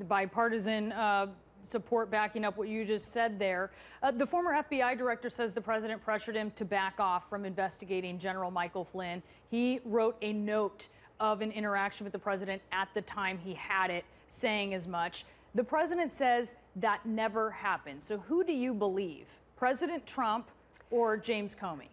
Bipartisan support backing up what you just said there. The former FBI director says the president pressured him to back off from investigating General Michael Flynn. He wrote a note of an interaction with the president at the time he had it, saying as much. The president says that never happened. So who do you believe, President Trump or James Comey?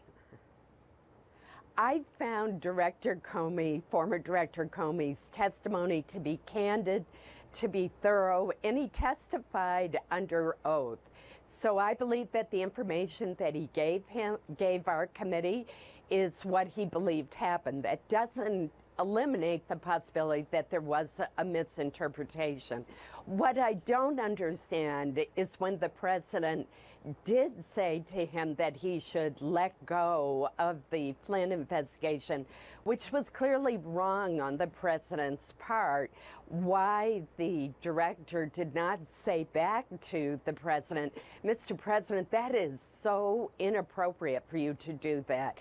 I found Director Comey, former Director Comey's testimony to be candid, to be thorough, and he testified under oath. So I believe that the information that he gave our committee is what he believed happened. That doesn't eliminate the possibility that there was a misinterpretation. What I don't understand is when the president did say to him that he should let go of the Flynn investigation, which was clearly wrong on the president's part, why the director did not say back to the president, Mr. President, that is so inappropriate for you to do that.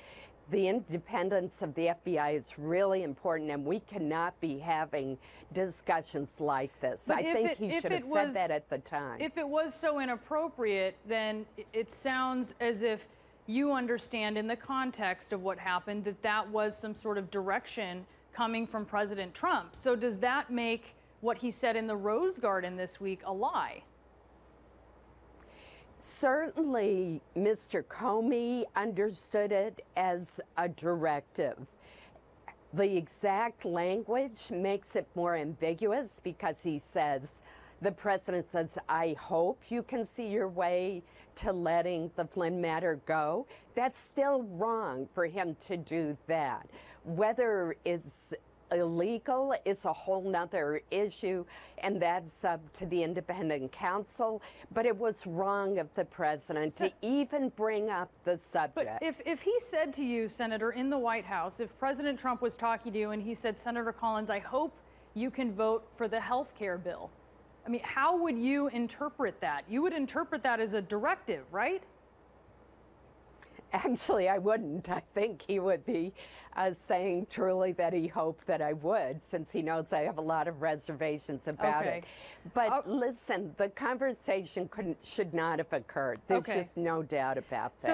The independence of the FBI is really important, and we cannot be having discussions like this. I think he should have said that at the time. If it was so inappropriate, then it sounds as if you understand in the context of what happened that that was some sort of direction coming from President Trump. So does that make what he said in the Rose Garden this week a lie? Certainly, Mr. Comey understood it as a directive. The exact language makes it more ambiguous because he says, the president says, I hope you can see your way to letting the Flynn matter go. That's still wrong for him to do that. Whether it's illegal is a whole nother issue, and that's up to the independent counsel. But it was wrong of the president to even bring up the subject. But if he said to you, Senator, in the White House, if President Trump was talking to you and he said, Senator Collins, I hope you can vote for the health care bill. I mean, how would you interpret that? You would interpret that as a directive, right? Actually, I wouldn't. I think he would be saying truly that he hoped that I would, since he knows I have a lot of reservations about it. But listen, the conversation should not have occurred. There's just no doubt about that.